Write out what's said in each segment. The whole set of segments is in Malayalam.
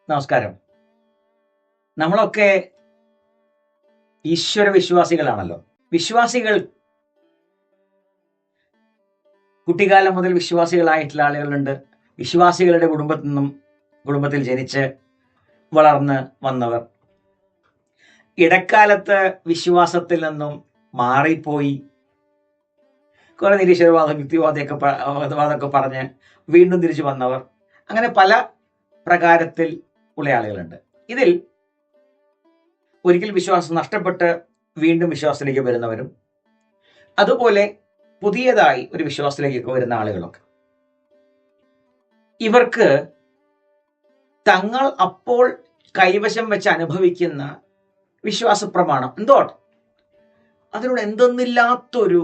നമസ്കാരം. നമ്മളൊക്കെ ഈശ്വര വിശ്വാസികളാണല്ലോ. വിശ്വാസികൾ കുട്ടിക്കാലം മുതൽ വിശ്വാസികളായിട്ടുള്ള ആളുകളുണ്ട്. വിശ്വാസികളുടെ കുടുംബത്തിൽ ജനിച്ച് വളർന്ന് വന്നവർ. ഇടക്കാലത്ത് വിശ്വാസത്തിൽ നിന്നും മാറിപ്പോയി കുറെ നിരീശ്വരവാദം, യുക്തിവാദമൊക്കെ പറഞ്ഞ് വീണ്ടും തിരിച്ചു വന്നവർ. അങ്ങനെ പല പ്രകാരത്തിൽ ഉള്ള ആളുകളുണ്ട്. ഇതിൽ ഒരിക്കൽ വിശ്വാസം നഷ്ടപ്പെട്ട് വീണ്ടും വിശ്വാസത്തിലേക്ക് വരുന്നവരും, അതുപോലെ പുതിയതായി ഒരു വിശ്വാസത്തിലേക്ക് വരുന്ന ആളുകളൊക്കെ. ഇവർക്ക് തങ്ങൾ അപ്പോൾ കൈവശം വെച്ച് അനുഭവിക്കുന്ന വിശ്വാസ പ്രമാണം അതിനോട് എന്തെന്നില്ലാത്തൊരു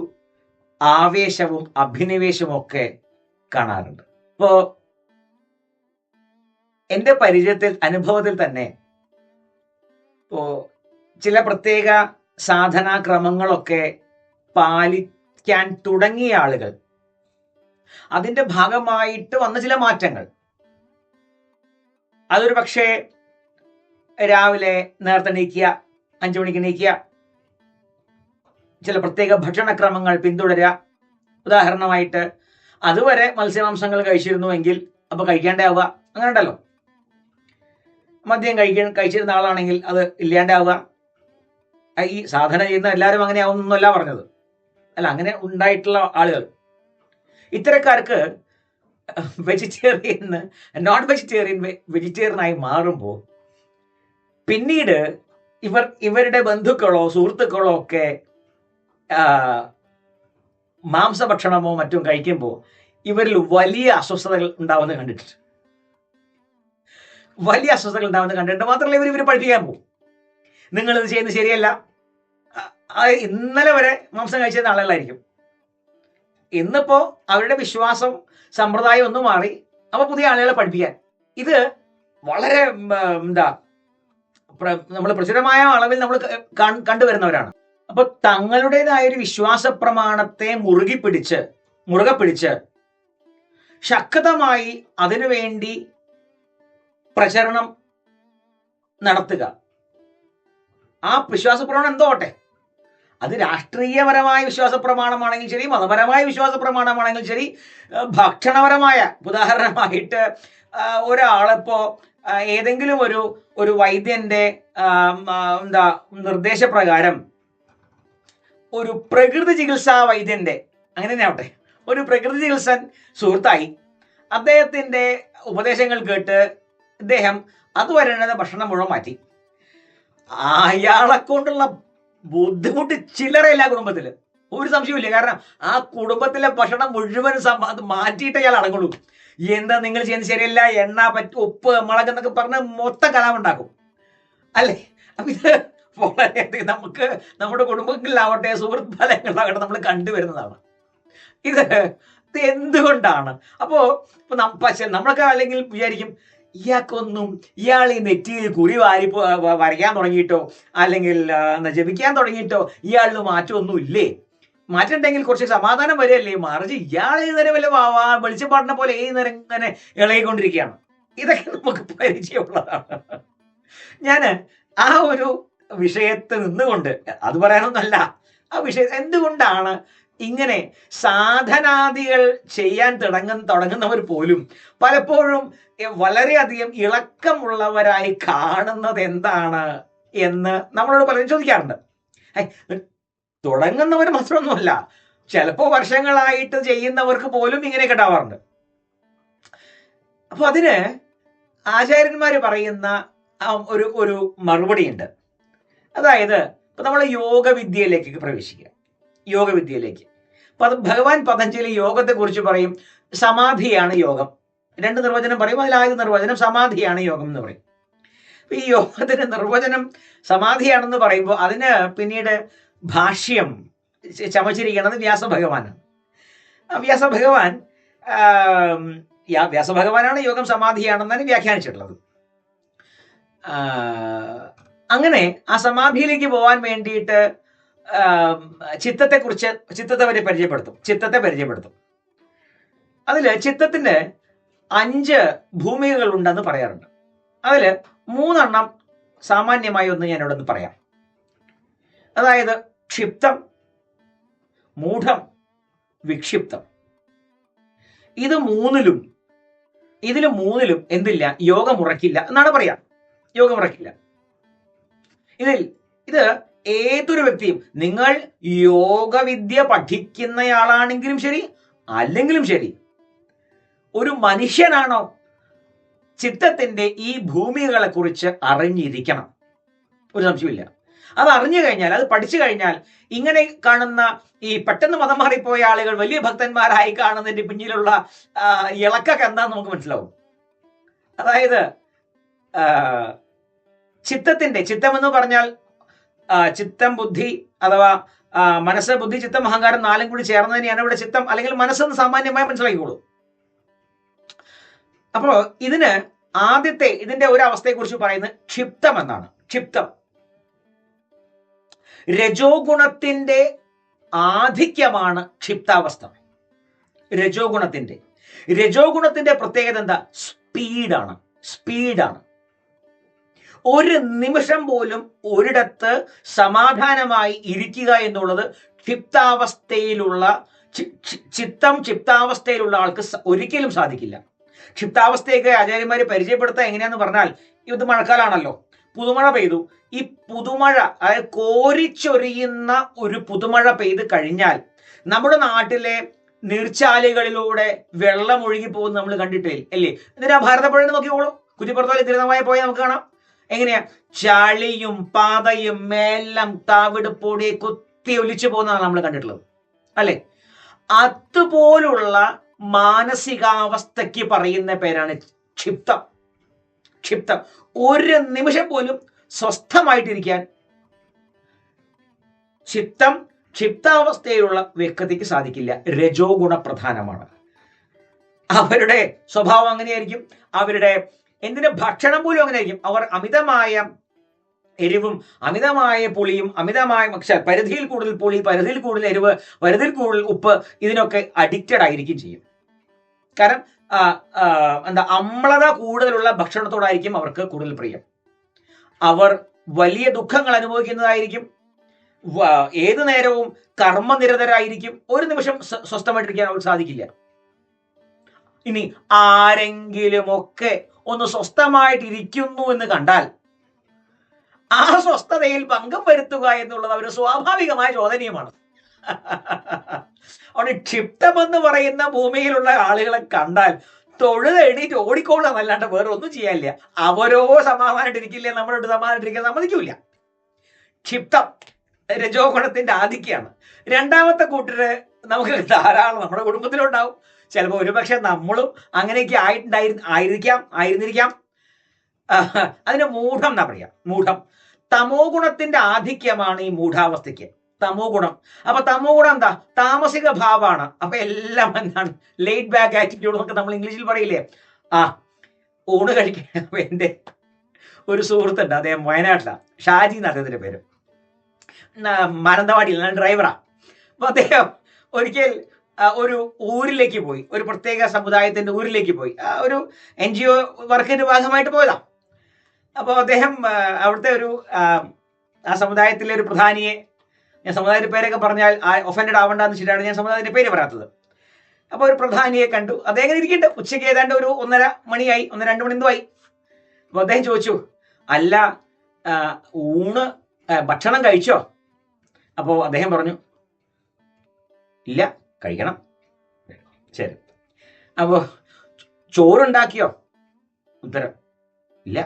ആവേശവും അഭിനിവേശവും ഒക്കെ കാണാറുണ്ട്. ഇപ്പോ എന്റെ അനുഭവത്തിൽ തന്നെ ചില പ്രത്യേക സാധനാക്രമങ്ങളൊക്കെ പാലിക്കാൻ തുടങ്ങിയ ആളുകൾ, അതിന്റെ ഭാഗമായിട്ട് വന്ന ചില മാറ്റങ്ങൾ, അതൊരു പക്ഷേ രാവിലെ നേരത്തെ എണീക്കുക, 5 മണിക്ക് എണീക്കുക, ചില പ്രത്യേക ഭക്ഷണക്രമങ്ങൾ പിന്തുടരുക. ഉദാഹരണമായിട്ട് അതുവരെ മത്സ്യമാംസങ്ങൾ കഴിച്ചിരുന്നുവെങ്കിൽ അപ്പൊ കഴിക്കാണ്ടാവുക, അങ്ങനെ ഉണ്ടല്ലോ. മദ്യം കഴിച്ചിരുന്ന ആളാണെങ്കിൽ അത് ഇല്ലാണ്ടാവുക. ഈ സാധന ചെയ്യുന്ന എല്ലാവരും അങ്ങനെ ആവുന്നല്ല പറഞ്ഞത്, അല്ല, അങ്ങനെ ഉണ്ടായിട്ടുള്ള ആളുകൾ. ഇത്തരക്കാർക്ക് വെജിറ്റേറിയനായി മാറുമ്പോൾ പിന്നീട് ഇവരുടെ ബന്ധുക്കളോ സുഹൃത്തുക്കളോ ഒക്കെ മാംസഭക്ഷണമോ മറ്റും കഴിക്കുമ്പോൾ ഇവരിൽ വലിയ അസ്വസ്ഥതകൾ ഉണ്ടാവുന്നത് കണ്ടിട്ടുണ്ട്. മാത്രമല്ല ഇവർ പഠിപ്പിക്കാൻ പോകും. നിങ്ങൾ ഇത് ചെയ്യുന്നത് ശരിയല്ല. ഇന്നലെ വരെ മാംസം കഴിച്ചിരുന്ന ആളുകളായിരിക്കും. ഇന്നിപ്പോ അവരുടെ വിശ്വാസം സമ്പ്രദായം ഒന്നും മാറി. അപ്പൊ പുതിയ ആളുകളെ പഠിപ്പിക്കാൻ ഇത് വളരെ നമ്മൾ പ്രചുരമായ അളവിൽ നമ്മൾ കണ്ടുവരുന്നവരാണ്. അപ്പൊ തങ്ങളുടേതായ ഒരു വിശ്വാസ പ്രമാണത്തെ മുറുകെ പിടിച്ച് ശക്തമായി അതിനുവേണ്ടി പ്രചരണം നടത്തുക. ആ വിശ്വാസ പ്രമാണം എന്തോട്ടെ, അത് രാഷ്ട്രീയപരമായ വിശ്വാസ പ്രമാണമാണെങ്കിൽ ശരി, മതപരമായ വിശ്വാസ പ്രമാണമാണെങ്കിൽ ശരി, ഭക്ഷണപരമായ, ഉദാഹരണമായിട്ട് ഒരാളിപ്പോ ഏതെങ്കിലും ഒരു വൈദ്യന്റെ നിർദ്ദേശപ്രകാരം ഒരു പ്രകൃതി ചികിത്സാ വൈദ്യന്റെ, അങ്ങനെ തന്നെ ആവട്ടെ, ഒരു പ്രകൃതി ചികിത്സൻ സുഹൃത്തായി അദ്ദേഹത്തിന്റെ ഉപദേശങ്ങൾ കേട്ട് ഇദ്ദേഹം അതുവരെ ഭക്ഷണം മുഴുവൻ മാറ്റി. അയാളെ കൊണ്ടുള്ള ബുദ്ധിമുട്ട് ചില്ലറയില്ല കുടുംബത്തില്, ഒരു സംശയമില്ല. കാരണം ആ കുടുംബത്തിലെ ഭക്ഷണം മുഴുവൻ മാറ്റിയിട്ട് അയാൾ അടങ്ങുള്ളൂ. എന്താ നിങ്ങൾ ചെയ്യുന്നത് ശരിയല്ല, എണ്ണ ഉപ്പ് മുളക് എന്നൊക്കെ പറഞ്ഞ് മൊത്തം കലാമുണ്ടാക്കും, അല്ലേ? അപ്പൊ ഇത് വളരെയധികം നമുക്ക് നമ്മുടെ കുടുംബങ്ങളിലാവട്ടെ സുഹൃത്ത് ഫലങ്ങളിലാവട്ടെ നമ്മൾ കണ്ടുവരുന്നതാണ്. ഇത് എന്തുകൊണ്ടാണ്? അപ്പോ നമ്മളൊക്കെ അല്ലെങ്കിൽ വിചാരിക്കും, ഇയാൾ ഈ നെറ്റിയിൽ കുറി വരയ്ക്കാൻ തുടങ്ങിയിട്ടോ അല്ലെങ്കിൽ ജപിക്കാൻ തുടങ്ങിയിട്ടോ ഇയാളിന് മാറ്റമൊന്നും ഇല്ലേ? മാറ്റമുണ്ടെങ്കിൽ കുറച്ച് സമാധാനം വരെയല്ലേ? മറിച്ച് ഇയാൾ ഈ നേരം വല്ല വെളിച്ചപ്പാടിനെ പോലെ ഈ നേരം ഇങ്ങനെ ഇളകിക്കൊണ്ടിരിക്കുകയാണ്. ഇതൊക്കെ നമുക്ക് പരിചയമുള്ളതാണ്. ഞാൻ ആ ഒരു വിഷയത്തിൽ നിന്നുകൊണ്ട്, അത് പറയാനൊന്നല്ല, ആ വിഷയം എന്തുകൊണ്ടാണ് ഇങ്ങനെ സാധനാദികൾ ചെയ്യാൻ തുടങ്ങുന്നവർ പോലും പലപ്പോഴും വളരെയധികം ഇളക്കമുള്ളവരായി കാണുന്നത് എന്താണ് എന്ന് നമ്മളോട് പലരും ചോദിക്കാറുണ്ട്. തുടങ്ങുന്നവർ മാത്രമൊന്നുമല്ല, ചിലപ്പോ വർഷങ്ങളായിട്ട് ചെയ്യുന്നവർക്ക് പോലും ഇങ്ങനെയൊക്കെ ഉണ്ടാവാറുണ്ട്. അപ്പൊ അതിന് ആചാര്യന്മാര് പറയുന്ന ഒരു മറുപടി ഉണ്ട്. അതായത് ഇപ്പൊ നമ്മൾ യോഗവിദ്യയിലേക്ക് പ്രവേശിക്കുക. യോഗവിദ്യയിലേക്ക് ഭഗവാൻ പതഞ്ജലി യോഗത്തെ കുറിച്ച് പറയും, സമാധിയാണ് യോഗം. 2 നിർവചനം പറയും. അതിൽ ആദ്യ നിർവചനം സമാധിയാണ് യോഗം എന്ന് പറയും. ഈ യോഗത്തിന് നിർവചനം സമാധിയാണെന്ന് പറയുമ്പോൾ അതിന് പിന്നീട് ഭാഷ്യം ചമച്ചിരിക്കുന്നത് വ്യാസഭഗവാനാണ്. വ്യാസഭഗവാനാണ് യോഗം സമാധിയാണെന്നാണ് വ്യാഖ്യാനിച്ചിട്ടുള്ളത്. അങ്ങനെ ആ സമാധിയിലേക്ക് പോകാൻ വേണ്ടിയിട്ട് ചിത്തത്തെ പരിചയപ്പെടുത്തും. അതില് ചിത്തത്തിന്റെ 5 ഭൂമികകൾ ഉണ്ടെന്ന് പറയാറുണ്ട്. അതിൽ 3 സാമാന്യമായി ഒന്ന് ഞാൻ ഇവിടെ ഒന്ന് പറയാം. അതായത് ക്ഷിപ്തം, മൂഢം, വിക്ഷിപ്തം. ഇതിൽ മൂന്നിലും എന്തില്ല? യോഗമുറക്കില്ല എന്നാണ് പറയാം. യോഗമുറക്കില്ല. ഇത് ഏതൊരു വ്യക്തിയും, നിങ്ങൾ യോഗവിദ്യ പഠിക്കുന്നയാളാണെങ്കിലും ശരി അല്ലെങ്കിലും ശരി, ഒരു മനുഷ്യനാണോ ചിത്തത്തിന്റെ ഈ ഭൂമികളെ കുറിച്ച് അറിഞ്ഞിരിക്കണം. ഒരു സംശയമില്ല. അത് അറിഞ്ഞു കഴിഞ്ഞാൽ, അത് പഠിച്ചു കഴിഞ്ഞാൽ, ഇങ്ങനെ കാണുന്ന ഈ പെട്ടെന്ന് മതം മാറിപ്പോയ ആളുകൾ വലിയ ഭക്തന്മാരായി കാണുന്നതിന്റെ പിന്നിലുള്ള ഇളക്കൊക്കെ എന്താന്ന് നമുക്ക് മനസ്സിലാവും. അതായത് ചിത്തം എന്ന് പറഞ്ഞാൽ ചിത്തം, ബുദ്ധി, അഥവാ മനസ്സ്, ബുദ്ധി, ചിത്തം, അഹങ്കാരം 4 കൂടി ചേർന്നതിനെയാണ് ഇവിടെ ചിത്തം അല്ലെങ്കിൽ മനസ്സെന്ന് സാമാന്യമായി മനസ്സിലാക്കിക്കോളൂ. അപ്പോ ഇതിന്റെ ഒരു അവസ്ഥയെക്കുറിച്ച് പറയുന്നത് ക്ഷിപ്തം എന്നാണ്. ക്ഷിപ്തം രജോ ഗുണത്തിന്റെ ആധിക്യമാണ് ക്ഷിപ്താവസ്ഥ. രജോ ഗുണത്തിന്റെ പ്രത്യേകത എന്താ? സ്പീഡാണ്. ഒരു നിമിഷം പോലും ഒരിടത്ത് സമാധാനമായി ഇരിക്കുക എന്നുള്ളത് ക്ഷിപ്താവസ്ഥയിലുള്ള ആൾക്ക് ഒരിക്കലും സാധിക്കില്ല. ക്ഷിപ്താവസ്ഥയൊക്കെ ആചാര്യന്മാര് പരിചയപ്പെടുത്താൻ എങ്ങനെയാന്ന് പറഞ്ഞാൽ, ഇത് മഴക്കാലാണല്ലോ, പുതുമഴ പെയ്തു. ഈ പുതുമഴ, അതായത് കോരിച്ചൊരിയുന്ന ഒരു പുതുമഴ പെയ്ത് കഴിഞ്ഞാൽ നമ്മുടെ നാട്ടിലെ നീർച്ചാലുകളിലൂടെ വെള്ളം ഒഴുകി പോകുന്നത് നമ്മൾ കണ്ടിട്ടേ അല്ലേ? എന്നിട്ട് ആ ഭാരതപ്പുഴ നോക്കിക്കോളൂ, കുറ്റിപ്പുറത്തോലെ തിരുനമായ പോയാൽ നമുക്ക് കാണാം. എങ്ങനെയാ? ചളിയും പാതയും എല്ലാം താവിട് പൊടി കുത്തി ഒലിച്ചു പോകുന്നതാണ് നമ്മൾ കണ്ടിട്ടുള്ളത് അല്ലെ? അതുപോലുള്ള മാനസികാവസ്ഥയ്ക്ക് പറയുന്ന പേരാണ് ക്ഷിപ്തം. ഒരു നിമിഷം പോലും സ്വസ്ഥമായിട്ടിരിക്കാൻ ക്ഷിപ്താവസ്ഥയിലുള്ള വ്യക്തിക്ക് സാധിക്കില്ല. രജോ ഗുണപ്രധാനമാണ്. അവരുടെ സ്വഭാവം അങ്ങനെയായിരിക്കും. അവരുടെ ഭക്ഷണം പോലും അങ്ങനെയായിരിക്കും. അവർ അമിതമായ എരിവും അമിതമായ പുളിയും പരിധിയിൽ കൂടുതൽ പുളി, പരിധിയിൽ കൂടുതൽ എരിവ്, പരിധിയിൽ കൂടുതൽ ഉപ്പ്, ഇതിനൊക്കെ അഡിക്റ്റഡ് ആയിരിക്കും ചെയ്യും. കാരണം അമ്ലത കൂടുതലുള്ള ഭക്ഷണത്തോടായിരിക്കും അവർക്ക് കൂടുതൽ പ്രിയം. അവർ വലിയ ദുഃഖങ്ങൾ അനുഭവിക്കുന്നതായിരിക്കും. ഏതു നേരവും കർമ്മനിരതരായിരിക്കും. ഒരു നിമിഷം സ്വസ്ഥമായിട്ടിരിക്കാൻ അവർക്ക് സാധിക്കില്ല. ഇനി ആരെങ്കിലുമൊക്കെ ഒന്ന് സ്വസ്ഥമായിട്ടിരിക്കുന്നു എന്ന് കണ്ടാൽ ആ സ്വസ്ഥതയിൽ ഭംഗം വരുത്തുക എന്നുള്ളത് അവർ സ്വാഭാവികമായ ചോദനീയമാണ്. അവിടെ ക്ഷിപ്തമെന്ന് പറയുന്ന ഭൂമിയിലുള്ള ആളുകളെ കണ്ടാൽ തൊഴുതെഴുന്നേറ്റ് ഓടിക്കോളാം, അല്ലാണ്ട് വേറെ ഒന്നും ചെയ്യാനില്ല. അവരോ സമാധാനമായിട്ടിരിക്കില്ല, നമ്മളോട് സമാധാനമായിട്ടിരിക്കാൻ സമ്മതിക്കൂല. ക്ഷിപ്തം രജോ ഗുണത്തിന്റെ ആധിക്യാണ്. രണ്ടാമത്തെ കൂട്ടര് നമുക്ക് ധാരാളം നമ്മുടെ കുടുംബത്തിലുണ്ടാവും. ചിലപ്പോൾ ഒരുപക്ഷെ നമ്മളും അങ്ങനെയൊക്കെ ആയിരുന്നിരിക്കാം. അതിന് മൂഢം എന്നാ പറയാ. മൂഢം തമോ ഗുണത്തിന്റെ ആധിക്യമാണ് ഈ മൂഢാവസ്ഥയ്ക്ക്. തമോ ഗുണം. അപ്പൊ തമോ ഗുണം എന്താ? താമസിക ഭാവമാണ്. അപ്പൊ എല്ലാം എന്താണ്? ലേറ്റ് ബാക്ക് ആറ്റിറ്റ്യൂഡ് എന്നൊക്കെ നമ്മൾ ഇംഗ്ലീഷിൽ പറയില്ലേ? ഊണ് കഴിക്കാൻ. അപ്പൊ എന്റെ ഒരു സുഹൃത്തുണ്ട്, അദ്ദേഹം വയനാട്ടിലാണ്, ഷാജി എന്ന് അദ്ദേഹത്തിന്റെ പേര്, മാനന്തവാടിയിൽ ഡ്രൈവറാ. അപ്പൊ അദ്ദേഹം ഒരിക്കൽ ഒരു ഊരിലേക്ക് പോയി, ഒരു പ്രത്യേക സമുദായത്തിന്റെ ഊരിലേക്ക് പോയി. ഒരു NGO വർക്കിന്റെ ഭാഗമായിട്ട് പോയതാ. അപ്പോൾ അദ്ദേഹം അവിടുത്തെ ആ സമുദായത്തിലെ ഒരു പ്രധാനിയെ, ഞാൻ സമുദായത്തിന്റെ പേരൊക്കെ പറഞ്ഞാൽ ഒഫൻഡഡ് ആവണ്ടെന്ന് വെച്ചിട്ടാണ് ഞാൻ സമുദായത്തിന്റെ പേര് പറയാത്തത്. അപ്പോൾ ഒരു പ്രധാനിയെ കണ്ടു. അദ്ദേഹം ഇരിക്കുന്നുണ്ട്. ഉച്ചയ്ക്ക് ഏതാണ്ട് ഒരു 1:30 മണിയായി, 1-2 മണി എന്തോ ആയി. അപ്പോൾ അദ്ദേഹം ചോദിച്ചു, അല്ല ഭക്ഷണം കഴിച്ചോ? അപ്പോൾ അദ്ദേഹം പറഞ്ഞു, ഇല്ല, കഴിക്കണം. ശരി. അപ്പോൾ ചോറുണ്ടാക്കിയോ? ഉത്തരം, ഇല്ല,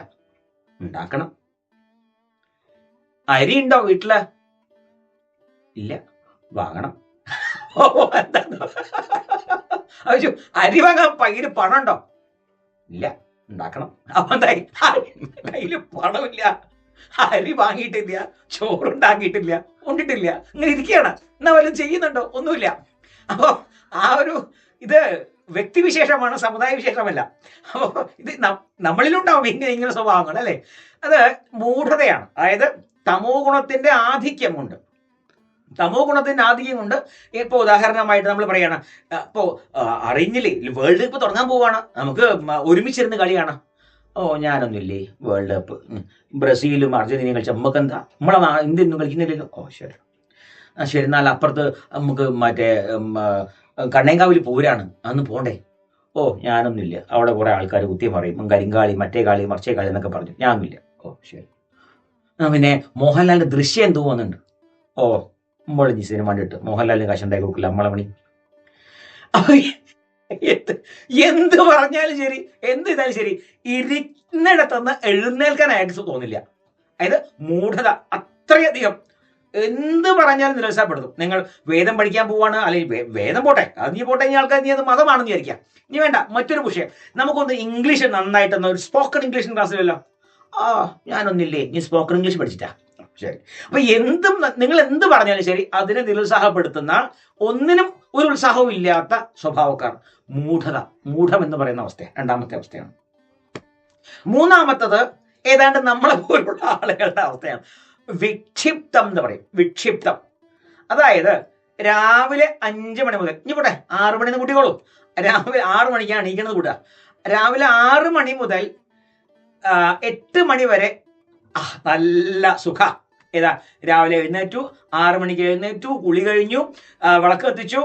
ഉണ്ടാക്കണം. അരി ഉണ്ടോ വീട്ടില്? ഇല്ല, വാങ്ങണം. അരി വാങ്ങാൻ കയ്യില് പണം ഉണ്ടോ? ഇല്ല, ഉണ്ടാക്കണം. അപ്പൊ എന്തായി? കയ്യില് പണമില്ല, അരി വാങ്ങിയിട്ടില്ല, ചോറുണ്ടാക്കിയിട്ടില്ല, ഉണ്ടിട്ടില്ല, ഇങ്ങനെ ഇരിക്കുകയാണ്. എന്നാ വല്ലതും ചെയ്യുന്നുണ്ടോ? ഒന്നുമില്ല. അപ്പോ ഇത് വ്യക്തിവിശേഷമാണ്, സമുദായ വിശേഷമല്ല. അപ്പോൾ ഇത് നമ്മളിലുണ്ടാവും ഇങ്ങനെ സ്വഭാവങ്ങൾ അല്ലെ? അത് മൂഢതയാണ്. അതായത് തമോ ഗുണത്തിന്റെ ആധിക്യം കൊണ്ട്. ഇപ്പൊ ഉദാഹരണമായിട്ട് നമ്മൾ പറയണം, ഇപ്പോ അറിഞ്ഞില്ലേ വേൾഡ് കപ്പ് തുടങ്ങാൻ പോവാണ്, നമുക്ക് ഒരുമിച്ചിരുന്ന് കളിയാണ്. ഓ ഞാനൊന്നുമില്ലേ, വേൾഡ് കപ്പ് ബ്രസീലും അർജന്റീനയും കളിച്ച നമുക്ക് എന്താ, നമ്മളെ ഇന്ത്യ ഒന്നും കളിക്കുന്നില്ലല്ലോ. ഓ ശരി, ശരി, എന്നാൽ അപ്പുറത്ത് നമുക്ക് മറ്റേ കണ്ണേങ്കാവിൽ പൂരാണ്, അന്ന് പോണ്ടേ. ഓ ഞാനൊന്നുമില്ല, അവിടെ കുറെ ആൾക്കാർ കുത്തി പറയും കരിങ്കാളി മറ്റേ കാളി മറിച്ചേ കാളി എന്നൊക്കെ പറഞ്ഞു, ഞാനൊന്നുമില്ല. ഓ ശരി. പിന്നെ മോഹൻലാലിന്റെ ദൃശ്യം എന്തോ വന്നിട്ടുണ്ട്. ഓ നമ്മളിഞ്ഞി സിനിമ കണ്ടിട്ട് മോഹൻലാലിന് കാശ് ഉണ്ടായി കൊടുക്കില്ല, നമ്മളെ പണി. എന്ത് പറഞ്ഞാലും ശരി, എന്ത് ചെയ്താലും ശരി, ഇരുന്നിടത്തുനിന്ന് എഴുന്നേൽക്കാനായിട്ട് തോന്നില്ല. അതായത് മൂഢത അത്രയധികം. എന്ത് പറഞ്ഞാലും നിരുത്സാഹപ്പെടുത്തും. നിങ്ങൾ വേദം പഠിക്കാൻ പോവാണ്, അല്ലെങ്കിൽ വേദം പോട്ടെ, അത് നീ പോട്ടെ, ഇനി ആൾക്കാർ നീ അത് മതമാണെന്ന് വിചാരിക്കാം. ഇനി വേണ്ട, മറ്റൊരു വിഷയം, നമുക്കൊന്ന് ഇംഗ്ലീഷ് നന്നായിട്ടൊന്ന് ഒരു സ്പോക്കൺ ഇംഗ്ലീഷ് ക്ലാസ്സിലല്ലോ. ആ ഞാനൊന്നില്ലേ, നീ സ്പോക്കൺ ഇംഗ്ലീഷ് പഠിച്ചിട്ടാ. ശരി. അപ്പൊ എന്തും നിങ്ങൾ എന്ത് പറഞ്ഞാലും ശരി, അതിനെ നിരുത്സാഹപ്പെടുത്തുന്ന, ഒന്നിനും ഒരു ഉത്സാഹവും ഇല്ലാത്ത സ്വഭാവക്കാർ, മൂഢത, മൂഢം എന്ന് പറയുന്ന അവസ്ഥ രണ്ടാമത്തെ അവസ്ഥയാണ്. മൂന്നാമത്തത് ഏതാണ്ട് നമ്മളെ പോലുള്ള ആളുകളുടെ അവസ്ഥയാണ് വിക്ഷിപ്തം എന്ന് പറയും. വിക്ഷിപ്തം അതായത് രാവിലെ 5 മണി മുതൽ, ഇനി പോട്ടെ 6 മണിന്ന് കൂട്ടിക്കോളൂ, രാവിലെ 6 മണിക്കാണ് എണീക്കുന്നത് കൂട്ടുക. രാവിലെ 6 മണി മുതൽ 8 മണി വരെ നല്ല സുഖ. ഏതാ, രാവിലെ എഴുന്നേറ്റു, 6 മണിക്ക് എഴുന്നേറ്റു, കുളി കഴിഞ്ഞു, വിളക്ക് കത്തിച്ചു,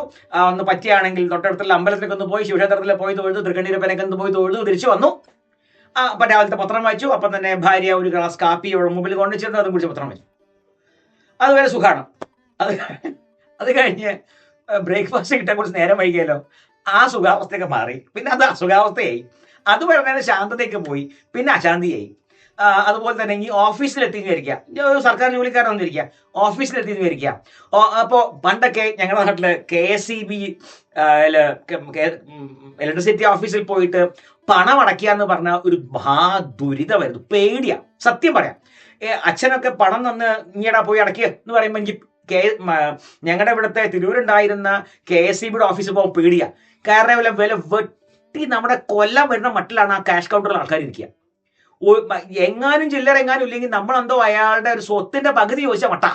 ഒന്ന് പറ്റിയാണെങ്കിൽ തൊട്ടടുത്തുള്ള അമ്പലത്തിലേക്ക് ഒന്ന് പോയി, ശിവക്ഷേത്രത്തിൽ പോയി തൊഴുതു, തൃക്കണ്ണീരപ്പനൊക്കെ ഒന്ന് പോയി തൊഴുതു തിരിച്ചു വന്നു. അപ്പം രാവിലത്തെ പത്രം വായിച്ചു. അപ്പം തന്നെ ഭാര്യ ഒരു ഗ്ലാസ് കാപ്പി മുമ്പിൽ കൊണ്ടുവച്ചിരുന്നു, അതും കുടിച്ച് പത്രം വായിച്ചു. അതുവരെ സുഖമാണ്. അത് കഴിഞ്ഞ് ബ്രേക്ക്ഫാസ്റ്റ് കിട്ടാൻ കുറച്ച് നേരം വൈകിയല്ലോ, ആ സുഖാവസ്ഥയൊക്കെ മാറി, പിന്നെ അത് അസുഖാവസ്ഥയായി. അത് പറഞ്ഞാൽ ശാന്തതയ്ക്ക് പോയി, പിന്നെ അശാന്തിയായി. അതുപോലെ തന്നെ ഈ ഓഫീസിലെത്തിന്ന് വിചാരിക്കുക, ഒരു സർക്കാർ ജോലിക്കാരൊന്നും ഇരിക്കുക, ഓഫീസിലെത്തിന്ന് വിചാരിക്കുക. അപ്പോൾ പണ്ടൊക്കെ ഞങ്ങളുടെ നാട്ടില് KSEB ഇലക്ട്രിസിറ്റി ഓഫീസിൽ പോയിട്ട് പണം അടയ്ക്കുക എന്ന് പറഞ്ഞാൽ ഒരു ദുരിതമായിരുന്നു, പേടിയാ. സത്യം പറയാം, അച്ഛനൊക്കെ പണം തന്ന് ഇങ്ങടാ പോയി അടയ്ക്കുക എന്ന് പറയുമ്പോൾ എനിക്ക് ഞങ്ങളുടെ ഇവിടുത്തെ തിരൂരുണ്ടായിരുന്ന KSEBയുടെ ഓഫീസിൽ പോകാൻ പേടിയാ. കാരണം വില വെട്ടി നമ്മുടെ കൊല്ലം വരുന്ന മട്ടിലാണ് ആ ക്യാഷ് കൗണ്ടറിൽ ആൾക്കാർ ഇരിക്കുക. എങ്ങാനും ചില്ലറ എങ്ങാനും ഇല്ലെങ്കിൽ നമ്മളെന്തോ അയാളുടെ ഒരു സ്വത്തിന്റെ പകുതി ചോദിച്ചാൽ മട്ടാ.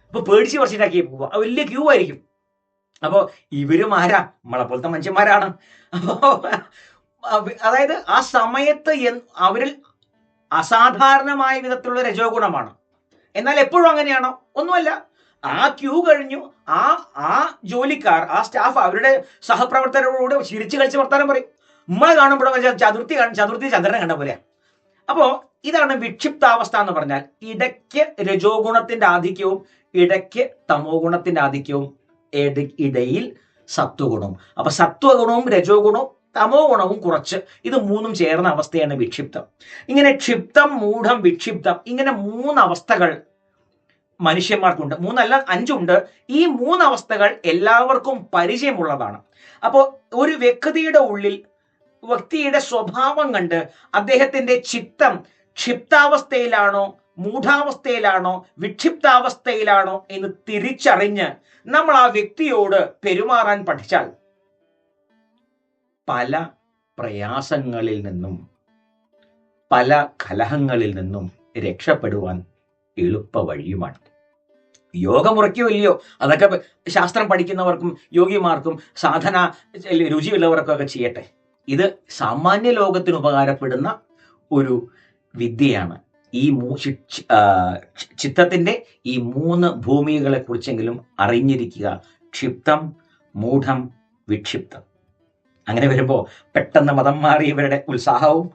അപ്പൊ പേടിച്ച് കുറച്ചിട്ടാക്കി പോവുക, വലിയ ക്യൂ ആയിരിക്കും. അപ്പോ ഇവരും ആരാ, നമ്മളെ പോലത്തെ മനുഷ്യന്മാരാണ്. അപ്പോ അതായത് ആ സമയത്ത് അവരിൽ അസാധാരണമായ വിധത്തിലുള്ള രജോ ഗുണമാണ്. എന്നാൽ എപ്പോഴും അങ്ങനെയാണോ? ഒന്നുമല്ല. ആ ക്യൂ കഴിഞ്ഞു, ആ ജോലിക്കാർ, ആ സ്റ്റാഫ് അവരുടെ സഹപ്രവർത്തകരോട് ചിരിച്ചു കളിച്ച് വർത്താനം പറയും. നമ്മളെ കാണുമ്പോഴേ ചതുർത്ഥി ചന്ദ്രനെ കണ്ട പോലെ. അപ്പോ ഇതാണ് വിക്ഷിപ്താവസ്ഥ എന്ന് പറഞ്ഞാൽ, ഇടയ്ക്ക് രജോ ഗുണത്തിന്റെ ആധിക്യവും ഇടയ്ക്ക് തമോ ഗുണത്തിന്റെ ആധിക്യവും, ഇടയിൽ സത്വഗുണവും. അപ്പൊ സത്വഗുണവും രജോ ഗുണവും തമോ ഗുണവും കുറച്ച്, ഇത് മൂന്നും ചേർന്ന അവസ്ഥയാണ് വിക്ഷിപ്തം. ഇങ്ങനെ ക്ഷിപ്തം, മൂഢം, വിക്ഷിപ്തം, ഇങ്ങനെ 3 അവസ്ഥകൾ മനുഷ്യന്മാർക്കുണ്ട്. 3 അല്ല 5 ഉണ്ട്. ഈ 3 അവസ്ഥകൾ എല്ലാവർക്കും പരിചയമുള്ളതാണ്. അപ്പോൾ ഒരു വ്യക്തിയുടെ ഉള്ളിൽ, വ്യക്തിയുടെ സ്വഭാവം കണ്ട് അദ്ദേഹത്തിന്റെ ചിത്തം ക്ഷിപ്താവസ്ഥയിലാണോ, മൂഢാവസ്ഥയിലാണോ, വിക്ഷിപ്താവസ്ഥയിലാണോ എന്ന് തിരിച്ചറിഞ്ഞ് നമ്മൾ ആ വ്യക്തിയോട് പെരുമാറാൻ പഠിച്ചാൽ പല പ്രയാസങ്ങളിൽ നിന്നും, പല കലഹങ്ങളിൽ നിന്നും രക്ഷപ്പെടുവാൻ എളുപ്പ വഴിയുമാണ്. യോഗമുറയ്ക്കോ ഇല്ലയോ, അതൊക്കെ ശാസ്ത്രം പഠിക്കുന്നവർക്കും യോഗിമാർക്കും സാധന രുചിയുള്ളവർക്കും ഒക്കെ ചെയ്യട്ടെ. ഇത് സാമാന്യ ലോകത്തിന് ഉപകാരപ്പെടുന്ന ഒരു വിദ്യയാണ്. ഈ ചിത്തത്തിന്റെ ഈ 3 ഭൂമികളെ കുറിച്ചെങ്കിലും അറിഞ്ഞിരിക്കുക. ക്ഷിപ്തം, മൂഢം, വിക്ഷിപ്തം. അങ്ങനെ വരുമ്പോൾ പെട്ടെന്ന് മതം മാറിയവരുടെ ഉത്സാഹവും,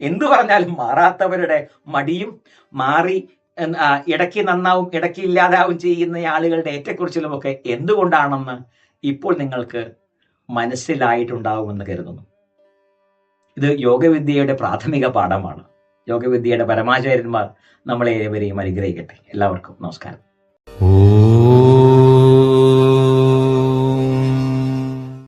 എന്തു പറഞ്ഞാലും മാറാത്തവരുടെ മടിയും മാറി, ഇടയ്ക്ക് നന്നാവും ഇടയ്ക്ക് ഇല്ലാതാവും ചെയ്യുന്ന ആളുകളുടെ ഏറ്റക്കുറിച്ചിലുമൊക്കെ എന്തുകൊണ്ടാണെന്ന് ഇപ്പോൾ നിങ്ങൾക്ക് മനസ്സിലായിട്ടുണ്ടാവുമെന്ന് കരുതുന്നു. ഇത് യോഗവിദ്യയുടെ പ്രാഥമിക പാഠമാണ്. യോഗവിദ്യയുടെ പരമാചാര്യന്മാർ നമ്മളെ ഏവരെയും അനുഗ്രഹിക്കട്ടെ. എല്ലാവർക്കും നമസ്കാരം.